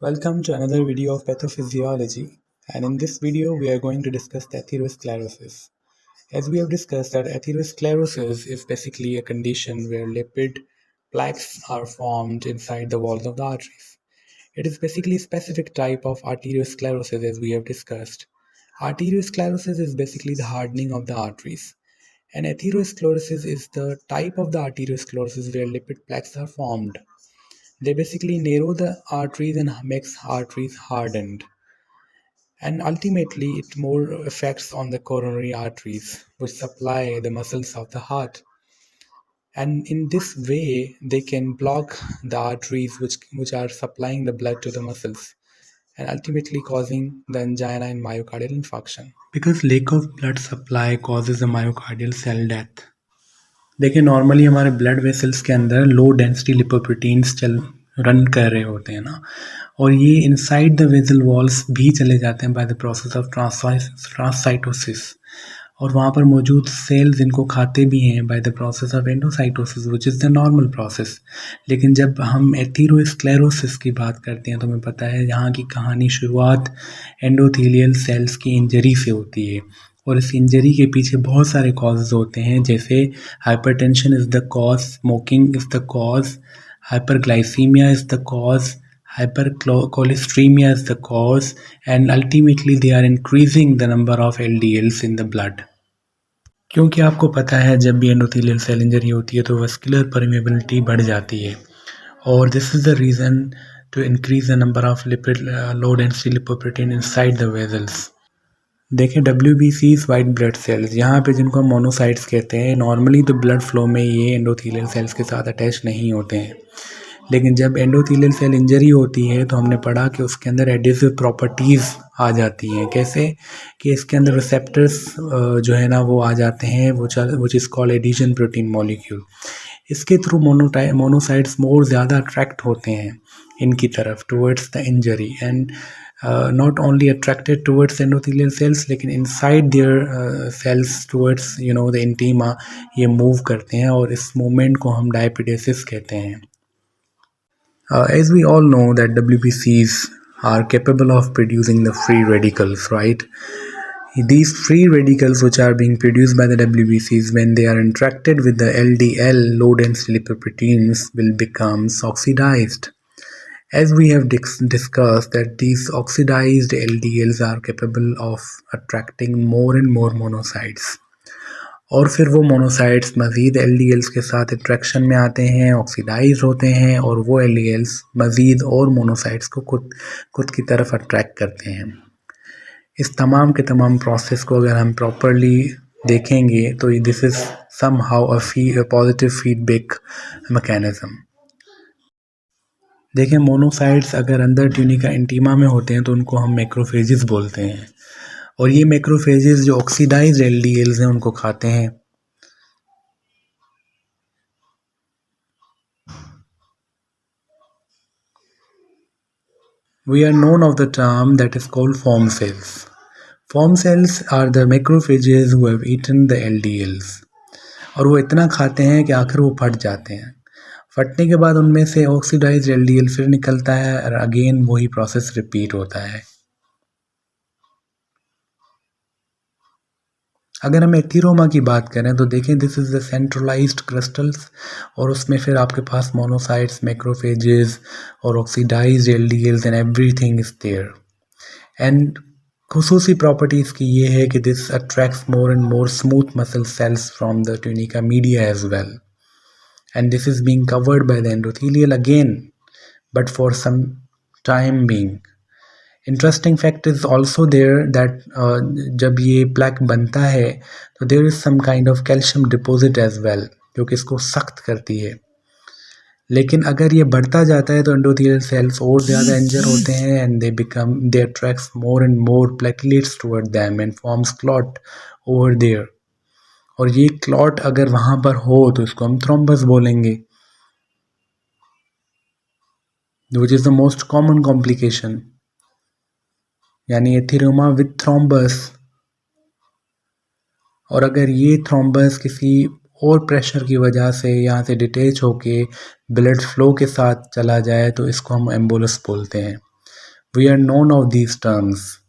Welcome to another video of pathophysiology, and in this video we are going to discuss the atherosclerosis. As we have discussed that atherosclerosis is basically a condition where lipid plaques are formed inside the walls of the arteries. It is basically a specific type of arteriosclerosis as we have discussed. Arteriosclerosis is basically the hardening of the arteries, and atherosclerosis is the type of the arteriosclerosis where lipid plaques are formed. They basically narrow the arteries and makes arteries hardened. And ultimately, it more affects on the coronary arteries, which supply the muscles of the heart. And in this way, they can block the arteries which are supplying the blood to the muscles and ultimately causing the angina and myocardial infarction. Because lack of blood supply causes a myocardial cell death. देखिए normally हमारे blood vessels के अंदर low density lipoproteins चल run कर रहे होते हैं ना, और ये इनसाइड द वेसल वॉल्स भी चले जाते हैं बाय द प्रोसेस ऑफ ट्रांससाइटोसिस, और वहाँ पर मौजूद सेल्स इनको खाते भी हैं by the process of endocytosis which is the normal process. लेकिन जब हम एथेरोस्क्लेरोसिस की बात करते हैं तो हमें पता है यहाँ की कहानी शुरुआत एंडोथेलियल सेल्स की इंजरी से होती है, और इस इंजरी के पीछे बहुत सारे कॉजेज़ होते हैं, जैसे hypertension is the cause, smoking is the cause, hyperglycaemia is the cause, hypercholesteremia is the cause, and ultimately they are increasing the number of LDLs in the blood. क्योंकि आपको पता है जब भी एंडोथेलियल सेल इंजरी होती है तो vascular permeability बढ़ जाती है, और this is the reason to increase the number of lipid low density lipoprotein inside the vessels. देखें WBCs वाइट ब्लड सेल्स, यहाँ पे जिनको हम मोनोसाइट्स कहते हैं, नॉर्मली तो ब्लड फ्लो में ये एंडोथेलियल सेल्स के साथ अटैच नहीं होते हैं, लेकिन जब एंडोथेलियल सेल इंजरी होती है तो हमने पढ़ा कि उसके अंदर एडिसिव प्रॉपर्टीज़ आ जाती हैं। कैसे कि इसके अंदर रिसेप्टर्स जो है ना वो आ जाते हैं, which is called addition protein molecule. इसके थ्रू मोनोसाइट्स मोर ज़्यादा अट्रैक्ट होते हैं इनकी तरफ towards the injury, and not only attracted towards endothelial cells लेकिन inside their cells towards the intima ये move करते हैं, और इस movement को हम diapedesis कहते हैं। As we all know that WBCs are capable of producing the free radicals, right? These free radicals which are being produced by the WBCs, when they are interacted with the LDL, low density lipoproteins, will become oxidized. As we have discussed that these oxidized LDLs are capable of attracting more and more monocytes, और फिर वो monocytes मज़ीद LDLs के साथ attraction में आते हैं, oxidise होते हैं, और वो LDLs मज़ीद और मोनोसाइट्स को खुद की तरफ अट्रैक्ट करते हैं। इस तमाम के तमाम प्रोसेस को अगर हम प्रॉपरली देखेंगे तो this is somehow a positive feedback mechanism. देखें मोनोसाइट्स अगर अंदर ट्यूनिका इंटीमा में होते हैं तो उनको हम मैक्रोफेजेस बोलते हैं, और ये मैक्रोफेजेस जो ऑक्सीडाइज्ड LDLs हैं उनको खाते हैं। We are known of the term that is called form cells. Form cells are the macrophages who have eaten the LDLs, और वो इतना खाते हैं कि आखिर वो फट जाते हैं। फटने के बाद उनमें से ऑक्सीडाइज्ड LDL फिर निकलता है, और अगेन वही प्रोसेस रिपीट होता है। अगर हम एथीरोमा की बात करें तो देखें this is the centralized crystals, और उसमें फिर आपके पास मोनोसाइट्स, मैक्रोफेजेस और oxidized LDLs and everything is there. And खुसूसी प्रॉपर्टीज़ की ये है कि this attracts more and more smooth muscle cells from the tunica media as well, and this is being covered by the endothelial again but for some time being. Interesting fact is also there that जब ये plaque बनता है तो there is some kind of calcium deposit as well, जो कि इसको सख्त करती है। लेकिन अगर ये बढ़ता जाता है तो एंडोथेलियल सेल्स और ज़्यादा इंजर होते हैं, and they attracts more and more platelets toward them and forms clot over there, और ये क्लॉट अगर वहाँ पर हो तो इसको हम थ्रोम्बस बोलेंगे, which is the most common complication, यानी एथीरोमा विद थ्रोम्बस। और अगर ये थ्रोम्बस किसी और प्रेशर की वजह से यहाँ से डिटैच होके ब्लड फ्लो के साथ चला जाए तो इसको हम एम्बोलस बोलते हैं। We are known of these terms.